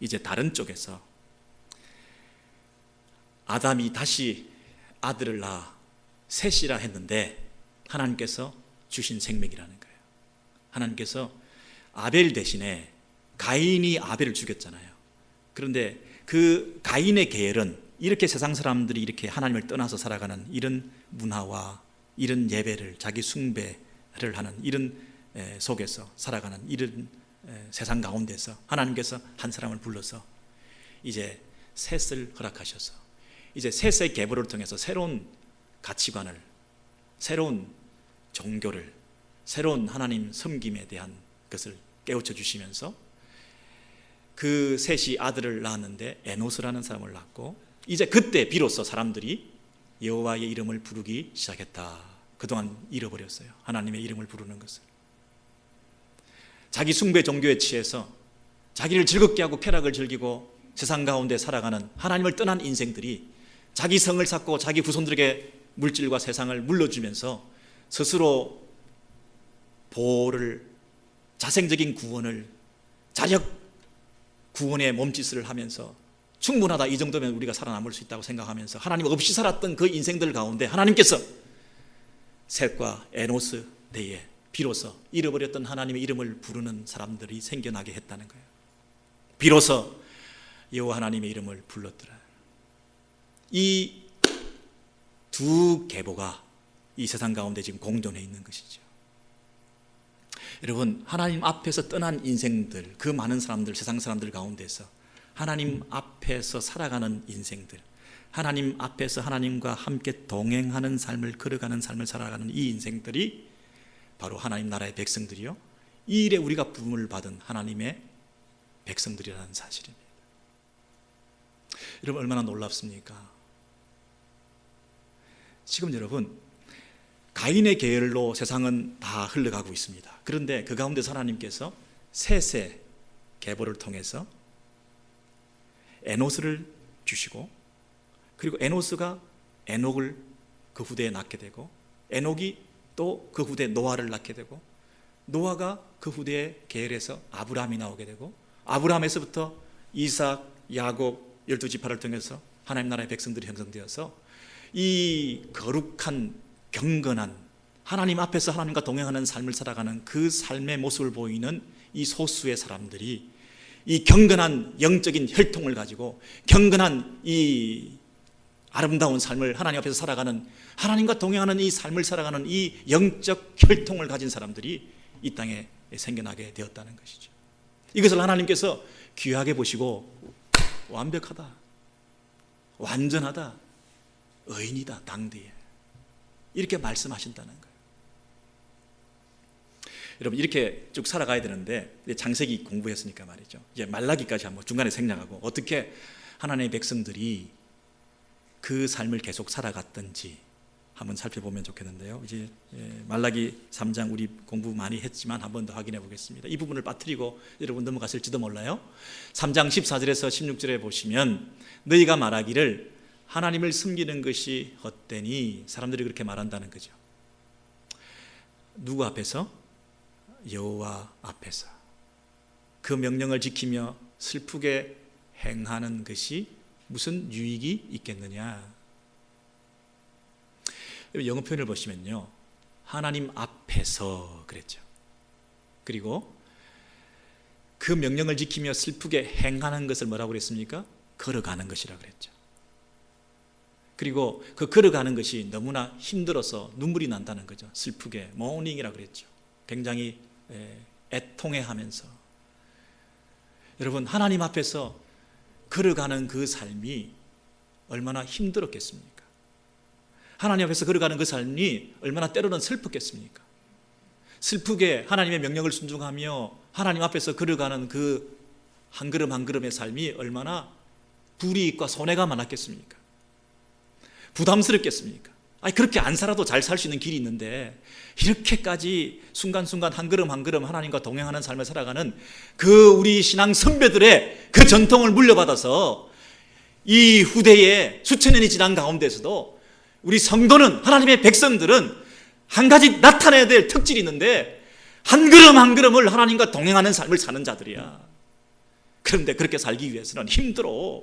이제 다른 쪽에서 아담이 다시 아들을 낳아 셋이라 했는데 하나님께서 주신 생명이라는 거예요. 하나님께서 아벨 대신에 가인이 아벨을 죽였잖아요. 그런데 그 가인의 계열은 이렇게 세상 사람들이 이렇게 하나님을 떠나서 살아가는 이런 문화와 이런 예배를, 자기 숭배를 하는 이런 속에서 살아가는 이런 세상 가운데서 하나님께서 한 사람을 불러서 이제 셋을 허락하셔서 이제 셋의 계보를 통해서 새로운 가치관을, 새로운 종교를, 새로운 하나님 섬김에 대한 것을 깨우쳐 주시면서 그 셋이 아들을 낳았는데 에노스라는 사람을 낳고 이제 그때 비로소 사람들이 여호와의 이름을 부르기 시작했다. 그동안 잃어버렸어요. 하나님의 이름을 부르는 것을. 자기 숭배 종교에 취해서 자기를 즐겁게 하고 쾌락을 즐기고 세상 가운데 살아가는 하나님을 떠난 인생들이 자기 성을 쌓고 자기 후손들에게 물질과 세상을 물려주면서 스스로 보호를, 자생적인 구원을, 자력 구원의 몸짓을 하면서 충분하다, 이 정도면 우리가 살아남을 수 있다고 생각하면서 하나님 없이 살았던 그 인생들 가운데 하나님께서 셋과 에노스 때에 비로소 잃어버렸던 하나님의 이름을 부르는 사람들이 생겨나게 했다는 거예요. 비로소 여호와 하나님의 이름을 불렀더라. 이 두 계보가 이 세상 가운데 지금 공존해 있는 것이죠. 여러분, 하나님 앞에서 떠난 인생들, 그 많은 사람들, 세상 사람들 가운데서 하나님 앞에서 살아가는 인생들, 하나님 앞에서 하나님과 함께 동행하는 삶을, 걸어가는 삶을 살아가는 이 인생들이 바로 하나님 나라의 백성들이요, 이 일에 우리가 부름을 받은 하나님의 백성들이라는 사실입니다. 여러분, 얼마나 놀랍습니까? 지금 여러분, 가인의 계열로 세상은 다 흘러가고 있습니다. 그런데 그 가운데서 하나님께서 셋의 계보를 통해서 에노스를 주시고, 그리고 에노스가 에녹을 그 후대에 낳게 되고, 에녹이 또 그 후대에 노아를 낳게 되고, 노아가 그 후대의 계열에서 아브라함이 나오게 되고, 아브라함에서부터 이삭, 야곱 12지파를 통해서 하나님 나라의 백성들이 형성되어서 이 거룩한 경건한 하나님 앞에서 하나님과 동행하는 삶을 살아가는 그 삶의 모습을 보이는 이 소수의 사람들이 이 경건한 영적인 혈통을 가지고 경건한 이 아름다운 삶을 하나님 앞에서 살아가는, 하나님과 동행하는 이 삶을 살아가는 이 영적 혈통을 가진 사람들이 이 땅에 생겨나게 되었다는 것이죠. 이것을 하나님께서 귀하게 보시고 완벽하다, 완전하다, 의인이다, 당대에 이렇게 말씀하신다는 거예요. 여러분, 이렇게 쭉 살아가야 되는데 창세기 공부했으니까 말이죠, 이제 말라기까지 한번 중간에 생략하고 어떻게 하나님의 백성들이 그 삶을 계속 살아갔던지 한번 살펴보면 좋겠는데요. 이제 말라기 3장 우리 공부 많이 했지만 한 번 더 확인해 보겠습니다. 이 부분을 빠뜨리고 여러분 넘어갔을지도 몰라요. 3장 14절에서 16절에 보시면 너희가 말하기를 하나님을 숨기는 것이 헛되니, 사람들이 그렇게 말한다는 거죠. 누구 앞에서? 여호와 앞에서. 그 명령을 지키며 슬프게 행하는 것이 무슨 유익이 있겠느냐. 영어 표현을 보시면요, 하나님 앞에서 그랬죠. 그리고 그 명령을 지키며 슬프게 행하는 것을 뭐라고 그랬습니까? 걸어가는 것이라고 그랬죠. 그리고 그 걸어가는 것이 너무나 힘들어서 눈물이 난다는 거죠. 슬프게, 모닝이라고 그랬죠. 굉장히 애통해하면서. 여러분, 하나님 앞에서 걸어가는 그 삶이 얼마나 힘들었겠습니까? 하나님 앞에서 걸어가는 그 삶이 얼마나 때로는 슬펐겠습니까? 슬프게 하나님의 명령을 순종하며 하나님 앞에서 걸어가는 그 한 걸음 한 걸음의 삶이 얼마나 불이익과 손해가 많았겠습니까? 부담스럽겠습니까? 아니, 그렇게 안 살아도 잘 살 수 있는 길이 있는데 이렇게까지 순간순간 한 걸음 한 걸음 하나님과 동행하는 삶을 살아가는 그 우리 신앙 선배들의 그 전통을 물려받아서 이 후대에 수천 년이 지난 가운데서도 우리 성도는, 하나님의 백성들은 한 가지 나타내야 될 특질이 있는데 한 걸음 한 걸음을 하나님과 동행하는 삶을 사는 자들이야. 그런데 그렇게 살기 위해서는 힘들어.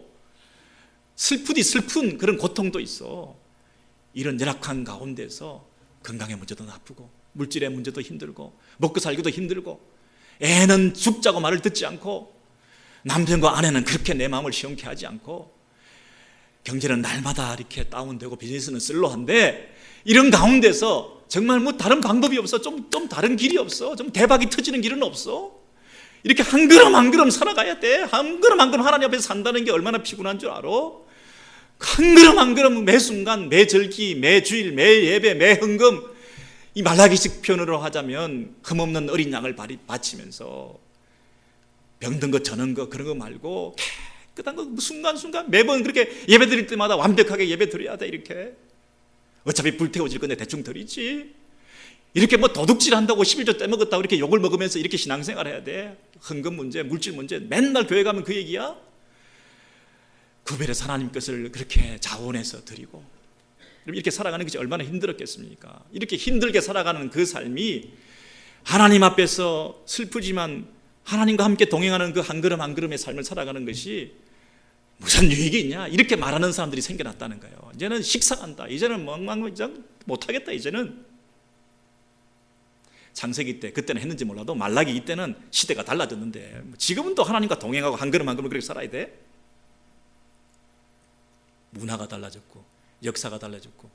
슬프디 슬픈 그런 고통도 있어. 이런 열악한 가운데서 건강의 문제도 나쁘고 물질의 문제도 힘들고 먹고 살기도 힘들고 애는 죽자고 말을 듣지 않고 남편과 아내는 그렇게 내 마음을 시원케 하지 않고 경제는 날마다 이렇게 다운되고 비즈니스는 슬로한데 이런 가운데서 정말 뭐 다른 방법이 없어. 좀 다른 길이 없어. 좀 대박이 터지는 길은 없어. 이렇게 한 걸음 한 걸음 살아가야 돼. 한 걸음 한 걸음 하나님 앞에서 산다는 게 얼마나 피곤한 줄 알아? 한 걸음 한 걸음 매 순간, 매 절기, 매 주일, 매 예배, 매 헌금, 이 말라기식 표현으로 하자면 흠없는 어린 양을 바치면서 병든 거 저는 거 그런 거 말고 깨끗한 거 순간순간 매번 그렇게 예배 드릴 때마다 완벽하게 예배 드려야 돼. 이렇게 어차피 불태워질 건데 대충 드리지. 이렇게 뭐 도둑질 한다고 11조 떼먹었다고 이렇게 욕을 먹으면서 이렇게 신앙생활 해야 돼. 헌금 문제, 물질 문제, 맨날 교회 가면 그 얘기야. 구별해서 하나님 것을 그렇게 자원해서 드리고, 이렇게 살아가는 것이 얼마나 힘들었겠습니까? 이렇게 힘들게 살아가는 그 삶이 하나님 앞에서 슬프지만 하나님과 함께 동행하는 그 한 걸음 한 걸음의 삶을 살아가는 것이 무슨 유익이 있냐, 이렇게 말하는 사람들이 생겨났다는 거예요. 이제는 식상한다, 이제는 멍망 못하겠다. 이제는 창세기 때, 그때는 했는지 몰라도 말라기 이때는 시대가 달라졌는데 지금은 또 하나님과 동행하고 한 걸음 한 걸음 그렇게 살아야 돼? 문화가 달라졌고 역사가 달라졌고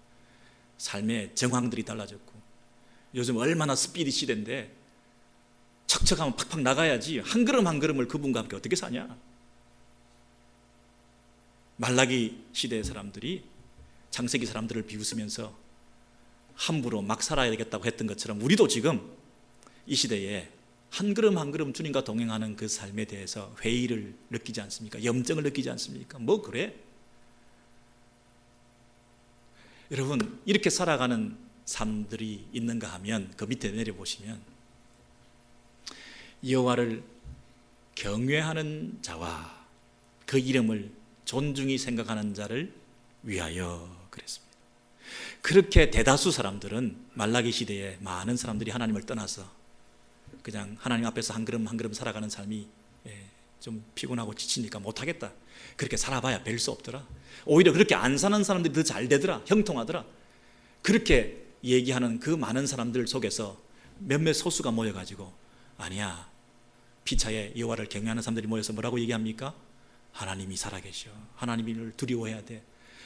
삶의 정황들이 달라졌고, 요즘 얼마나 스피디 시대인데 척척하면 팍팍 나가야지 한 걸음 한 걸음을 그분과 함께 어떻게 사냐. 말라기 시대의 사람들이 창세기 사람들을 비웃으면서 함부로 막 살아야 되겠다고 했던 것처럼 우리도 지금 이 시대에 한 걸음 한 걸음 주님과 동행하는 그 삶에 대해서 회의를 느끼지 않습니까? 염증을 느끼지 않습니까? 뭐 그래? 여러분, 이렇게 살아가는 삶들이 있는가 하면 그 밑에 내려보시면 여호와를 경외하는 자와 그 이름을 존중히 생각하는 자를 위하여 그랬습니다. 그렇게 대다수 사람들은 말라기 시대에 많은 사람들이 하나님을 떠나서 그냥 하나님 앞에서 한 걸음 한 걸음 살아가는 삶이 좀 피곤하고 지치니까 못하겠다, 그렇게 살아봐야 별 수 없더라. 오히려 그렇게 안 사는 사람들이 더 잘 되더라, 형통하더라. 그렇게 얘기하는 그 많은 사람들 속에서 몇몇 소수가 모여가지고, 아니야, 피차에 여호와를 경외하는 사람들이 모여서 뭐라고 얘기합니까? 하나님이 살아계셔, 하나님을 두려워해야 돼,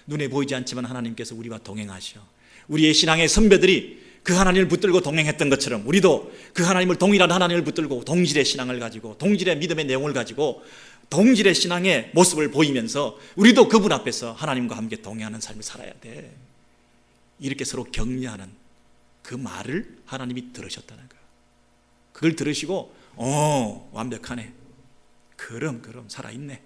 눈에 보이지 않지만 하나님께서 우리와 동행하셔. 우리의 신앙의 선배들이 그 하나님을 붙들고 동행했던 것처럼 우리도 그 하나님을, 동일한 하나님을 붙들고 동질의 신앙을 가지고 동질의 믿음의 내용을 가지고 동질의 신앙의 모습을 보이면서 우리도 그분 앞에서 하나님과 함께 동행하는 삶을 살아야 돼. 이렇게 서로 격려하는 그 말을 하나님이 들으셨다는 거예요. 그걸 들으시고 완벽하네, 그럼 살아있네.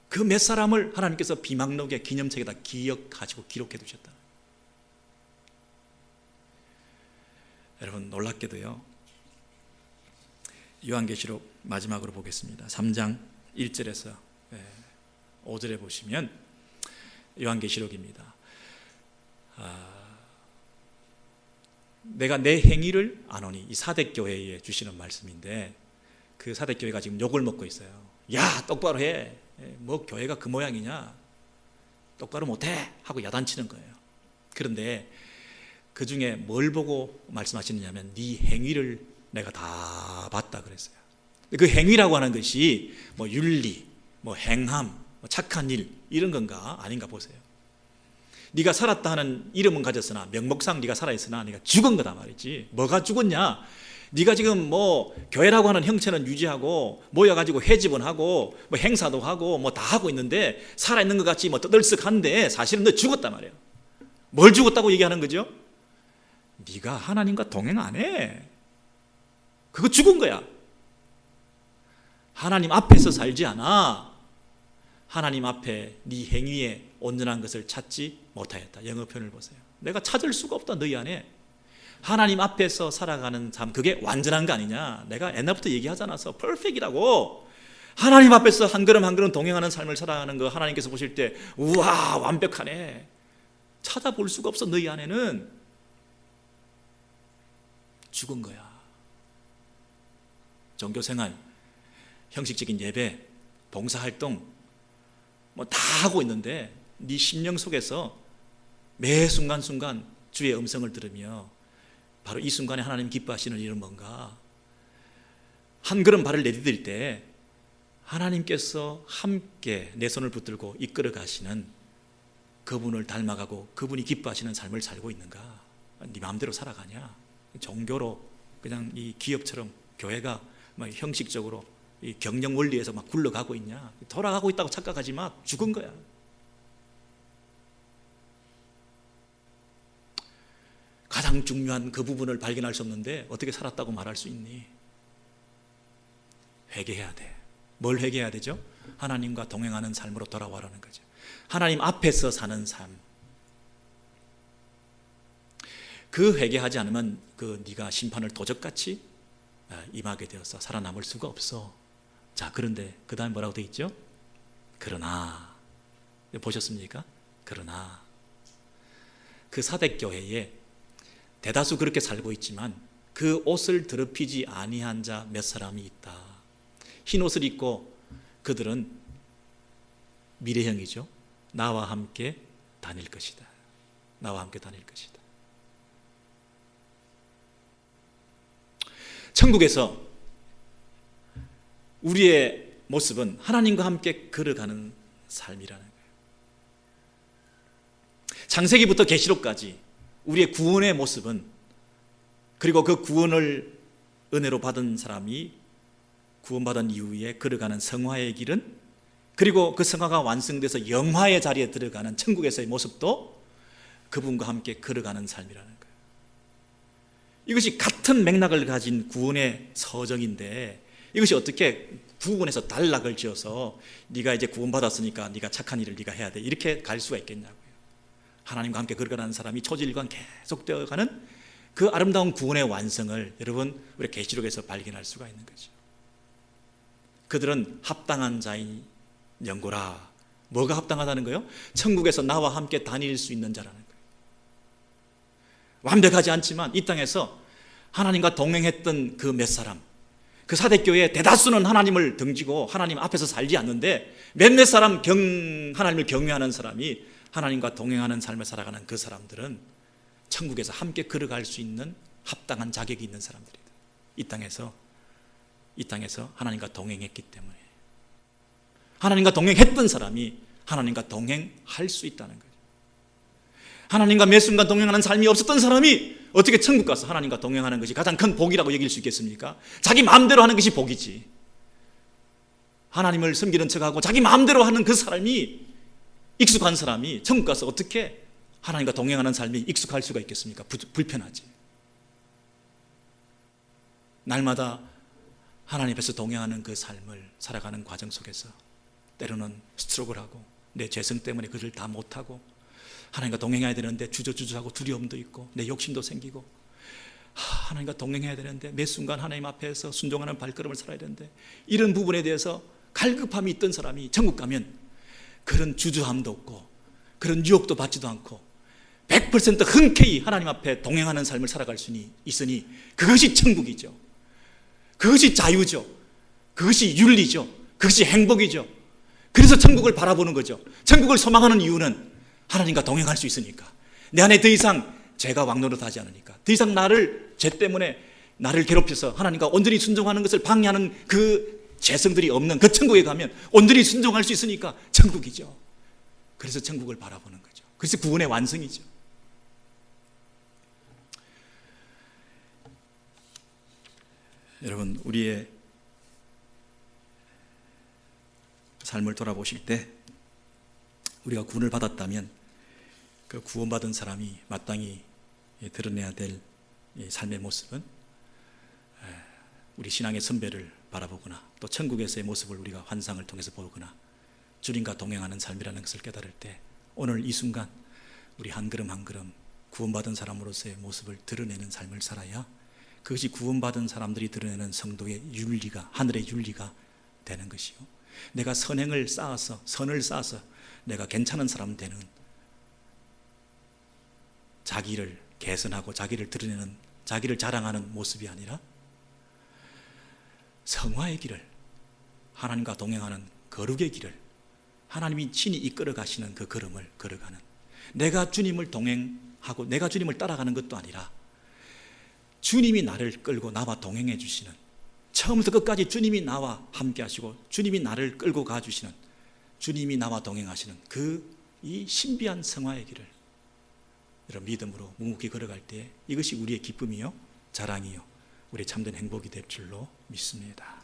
그 몇 사람을 하나님께서 비망록의 기념책에다 기억하시고 기록해 두셨다. 여러분, 놀랍게도요, 요한계시록 마지막으로 보겠습니다. 3장 1절에서 5절에 보시면 요한계시록입니다. 내가 내 행위를 아노니, 이 사대교회에 주시는 말씀인데, 그 사대교회가 지금 욕을 먹고 있어요. 야, 똑바로 해, 뭐 교회가 그 모양이냐, 똑바로 못해 하고 야단치는 거예요. 그런데 그 중에 뭘 보고 말씀하시느냐면 네 행위를 내가 다 봤다 그랬어요. 그 행위라고 하는 것이 뭐 윤리, 뭐 행함, 뭐 착한 일, 이런 건가 아닌가 보세요. 네가 살았다 하는 이름은 가졌으나 명목상 네가 살아있으나 네가 죽은 거다 말이지. 뭐가 죽었냐? 네가 지금 뭐 교회라고 하는 형체는 유지하고 모여가지고 회집은 하고 뭐 행사도 하고 뭐 다 하고 있는데 살아있는 것 같이 뭐 떠들썩한데 사실은 너 죽었단 말이에요. 뭘 죽었다고 얘기하는 거죠? 네가 하나님과 동행 안 해. 그거 죽은 거야. 하나님 앞에서 살지 않아. 하나님 앞에 네 행위에 온전한 것을 찾지 못하였다. 영어 표현을 보세요. 내가 찾을 수가 없다, 너희 안에. 하나님 앞에서 살아가는 삶, 그게 완전한 거 아니냐. 내가 옛날부터 얘기하잖아서 퍼펙트라고. 하나님 앞에서 한 걸음 한 걸음 동행하는 삶을 살아가는 거 하나님께서 보실 때 우와, 완벽하네. 찾아볼 수가 없어. 너희 안에는 죽은 거야. 종교생활, 형식적인 예배, 봉사활동 뭐 다 하고 있는데 네 심령 속에서 매 순간순간 주의 음성을 들으며 바로 이 순간에 하나님 기뻐하시는 일은 뭔가? 한 걸음 발을 내디딜 때 하나님께서 함께 내 손을 붙들고 이끌어 가시는 그분을 닮아가고 그분이 기뻐하시는 삶을 살고 있는가? 네 마음대로 살아가냐? 종교로 그냥 이 기업처럼 교회가 뭐 형식적으로 이 경영 원리에서 막 굴러가고 있냐? 돌아가고 있다고 착각하지 마. 죽은 거야. 가장 중요한 그 부분을 발견할 수 없는데 어떻게 살았다고 말할 수 있니? 회개해야 돼. 뭘 회개해야 되죠? 하나님과 동행하는 삶으로 돌아와라는 거죠. 하나님 앞에서 사는 삶. 그 회개하지 않으면 네가 심판을 도적같이 임하게 되어서 살아남을 수가 없어. 자, 그런데 그 다음에 뭐라고 되어 있죠? 그러나, 보셨습니까? 그러나 그 사대교회에 대다수 그렇게 살고 있지만 그 옷을 더럽히지 아니한 자 몇 사람이 있다. 흰 옷을 입고 그들은 미래형이죠. 나와 함께 다닐 것이다. 나와 함께 다닐 것이다. 천국에서 우리의 모습은 하나님과 함께 걸어가는 삶이라는 거예요. 창세기부터 계시록까지 우리의 구원의 모습은, 그리고 그 구원을 은혜로 받은 사람이 구원받은 이후에 걸어가는 성화의 길은, 그리고 그 성화가 완성돼서 영화의 자리에 들어가는 천국에서의 모습도 그분과 함께 걸어가는 삶이라는 거예요. 이것이 같은 맥락을 가진 구원의 서정인데, 이것이 어떻게 구원에서 단락을 지어서 네가 이제 구원받았으니까 네가 착한 일을 네가 해야 돼, 이렇게 갈 수가 있겠냐고요. 하나님과 함께 걸어가는 사람이 초지일관 계속되어 가는 그 아름다운 구원의 완성을 여러분 우리 계시록에서 발견할 수가 있는 거죠. 그들은 합당한 자인 연고라. 뭐가 합당하다는 거예요? 천국에서 나와 함께 다닐 수 있는 자라는 거예요. 완벽하지 않지만 이 땅에서 하나님과 동행했던 그 몇 사람, 그 사대교회의 대다수는 하나님을 등지고 하나님 앞에서 살지 않는데 몇몇 사람 하나님을 경외하는 사람이 하나님과 동행하는 삶을 살아가는 그 사람들은 천국에서 함께 걸어갈 수 있는 합당한 자격이 있는 사람들이다. 이 땅에서 하나님과 동행했기 때문에. 하나님과 동행했던 사람이 하나님과 동행할 수 있다는 거죠. 하나님과 매 순간 동행하는 삶이 없었던 사람이 어떻게 천국 가서 하나님과 동행하는 것이 가장 큰 복이라고 여길 수 있겠습니까? 자기 마음대로 하는 것이 복이지. 하나님을 섬기는 척하고 자기 마음대로 하는 그 삶이, 익숙한 사람이 천국 가서 어떻게 하나님과 동행하는 삶이 익숙할 수가 있겠습니까? 불편하지. 날마다 하나님 앞에서 동행하는 그 삶을 살아가는 과정 속에서 때로는 스트로글하고 내 죄성 때문에 그를 다 못하고 하나님과 동행해야 되는데 주저주저하고 두려움도 있고 내 욕심도 생기고 하나님과 동행해야 되는데 매 순간 하나님 앞에서 순종하는 발걸음을 살아야 되는데 이런 부분에 대해서 갈급함이 있던 사람이 천국 가면 그런 주저함도 없고 그런 유혹도 받지도 않고 100% 흔쾌히 하나님 앞에 동행하는 삶을 살아갈 수 있으니 그것이 천국이죠. 그것이 자유죠. 그것이 윤리죠. 그것이 행복이죠. 그래서 천국을 바라보는 거죠. 천국을 소망하는 이유는 하나님과 동행할 수 있으니까. 내 안에 더 이상 죄가 왕노릇하지 않으니까. 더 이상 죄 때문에 나를 괴롭혀서 하나님과 온전히 순종하는 것을 방해하는 그 죄성들이 없는 그 천국에 가면 온전히 순종할 수 있으니까 천국이죠. 그래서 천국을 바라보는 거죠. 그래서 구원의 완성이죠. 여러분, 우리의 삶을 돌아보실 때 우리가 구원을 받았다면 그 구원받은 사람이 마땅히 드러내야 될 삶의 모습은 우리 신앙의 선배를 바라보거나 또 천국에서의 모습을 우리가 환상을 통해서 보거나 주님과 동행하는 삶이라는 것을 깨달을 때 오늘 이 순간 우리 한 걸음 한 걸음 구원받은 사람으로서의 모습을 드러내는 삶을 살아야 그것이 구원받은 사람들이 드러내는 성도의 윤리가, 하늘의 윤리가 되는 것이요, 내가 선을 쌓아서 내가 괜찮은 사람 되는, 자기를 개선하고 자기를 드러내는, 자기를 자랑하는 모습이 아니라 성화의 길을, 하나님과 동행하는 거룩의 길을 하나님이 친히 이끌어 가시는 그 걸음을 걸어가는, 내가 주님을 동행하고 내가 주님을 따라가는 것도 아니라 주님이 나를 끌고 나와 동행해 주시는, 처음부터 끝까지 주님이 나와 함께 하시고 주님이 나를 끌고 가주시는, 주님이 나와 동행하시는 이 신비한 성화의 길을 여러분 믿음으로 묵묵히 걸어갈 때 이것이 우리의 기쁨이요, 자랑이요, 우리 참된 행복이 될 줄로 믿습니다.